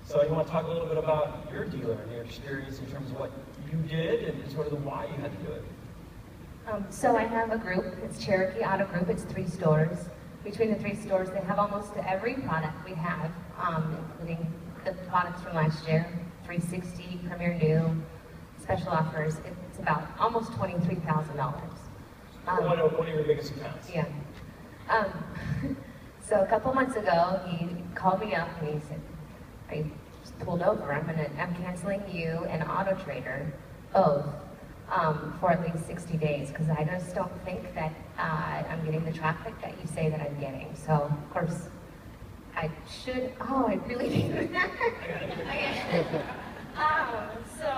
So you want to talk a little bit about your dealer and your experience in terms of what you did and sort of the why you had to do it. So I have a group, it's Cherokee Auto Group, it's 3 stores. Between the 3 stores, they have almost every product we have, including the products from last year, 360, Premier New, special offers. It's about almost $23,000. One of your biggest accounts. Yeah. So a couple months ago, he called me up and he said, I just pulled over, I'm canceling you and Auto Trader both for at least 60 days because I just don't think that I'm getting the traffic that you say that I'm getting. So, of course, I really didn't. So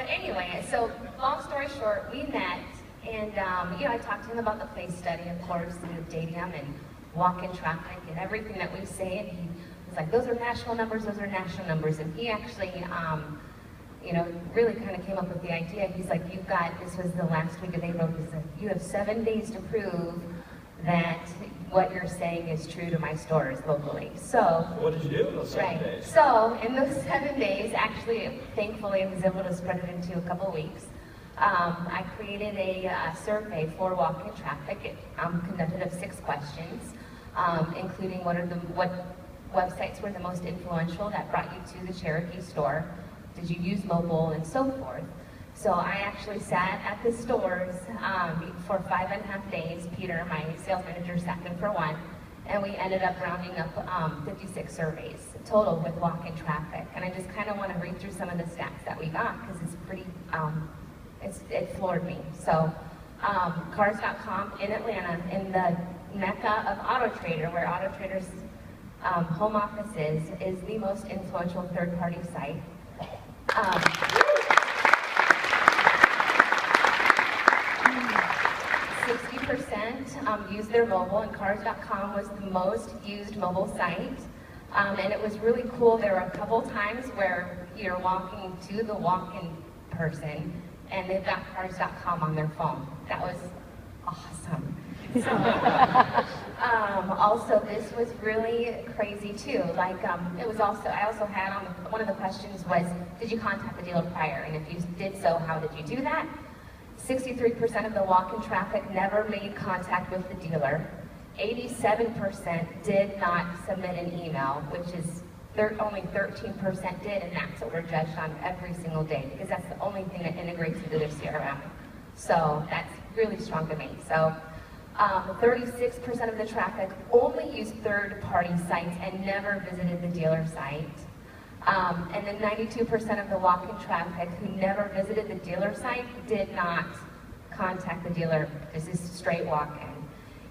anyway, so long story short, we met and I talked to him about the place study, of course, and Dadium and walk-in traffic and everything that we say, and he was like, those are national numbers, and he actually really kind of came up with the idea. He's like, this was the last week of April, he said, you have 7 days to prove that what you're saying is true to my stores locally. So what did you do in those 7 days? So in those 7 days, actually, thankfully, I was able to spread it into a couple weeks. I created a survey for walk-in traffic. Conducted of 6 questions, including what websites were the most influential that brought you to the Cherokee store. Did you use mobile and so forth? So I actually sat at the stores for 5.5 days. Peter, my sales manager, sat in for 1, and we ended up rounding up 56 surveys total with walk-in traffic. And I just kind of want to read through some of the stats that we got because it's pretty, it floored me. So Cars.com in Atlanta, in the mecca of Auto Trader, where Auto Trader's home office is the most influential third-party site. 60% used their mobile, and Cars.com was the most used mobile site. And it was really cool. There were a couple times where you're walking to the walk-in person and they've got Cars.com on their phone. That was awesome. So, also, this was really crazy too. Like, I also had on one of the questions was, did you contact the dealer prior? And if you did so, how did you do that? 63% of the walk-in traffic never made contact with the dealer. 87% did not submit an email, which is only 13% did, and that's what we're judged on every single day, because that's the only thing that integrates into their CRM. So that's really strong to me. So 36% of the traffic only used third-party sites and never visited the dealer site. And then 92% of the walk-in traffic who never visited the dealer site did not contact the dealer. This is straight walk-in.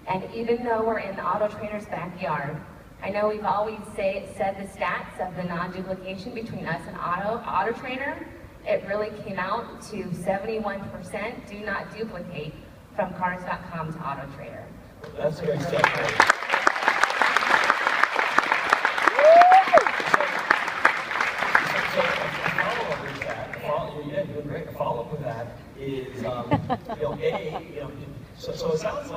And even though we're in the Auto Trader's backyard, I know we've always said the stats of the non-duplication between us and Auto Trader. It really came out to 71% do not duplicate from Cars.com to Auto Trader. That's great stuff. A follow-up with that is, so it sounds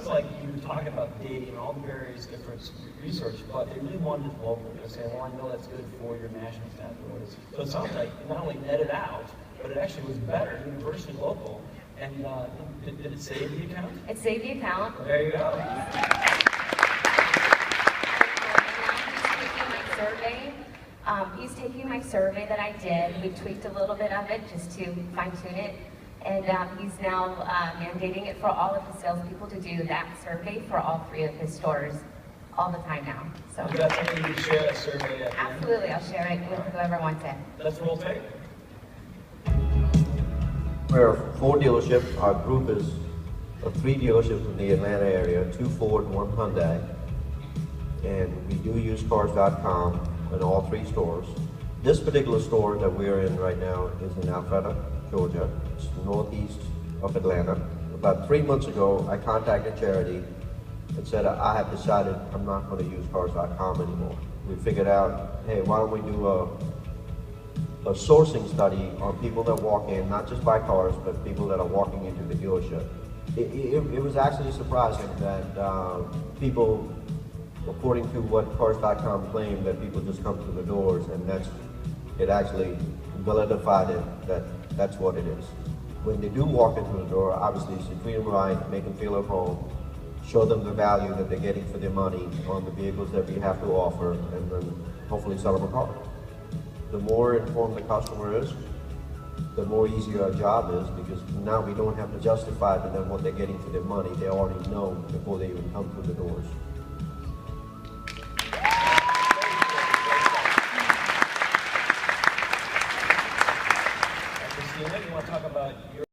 like you were talking about dating and all the various different research, but they really wanted it local. They're saying, well, I know that's good for your national standards. So it sounds like it not only netted out, but it actually was better, universally local. And did it save the account? It saved the account. There you go. He's taking my survey that I did. We tweaked a little bit of it just to fine-tune it. And he's now mandating it for all of his salespeople to do that survey for all 3 of his stores all the time now. So is that something you can share that survey at? Absolutely, I'll share it with whoever wants it. Let's roll tape. We're a Ford dealership. Our group is of 3 dealerships in the Atlanta area, 2 Ford and 1 Hyundai. And we do use Cars.com in all 3 stores. This particular store that we're in right now is in Alpharetta, Georgia. It's northeast of Atlanta. About 3 months ago, I contacted Charity and said, I have decided I'm not going to use Cars.com anymore. We figured out, hey, why don't we do a sourcing study on people that walk in, not just buy cars, but people that are walking into the dealership. It was actually surprising that people according to what Cars.com claimed, that people just come through the doors, and it actually validified it, that's what it is. When they do walk into the door, obviously you should treat them right, make them feel at home, show them the value that they're getting for their money on the vehicles that we have to offer, and then hopefully sell them a car. The more informed the customer is, the more easier our job is, because now we don't have to justify to them what they're getting for their money. They already know before they even come through the doors.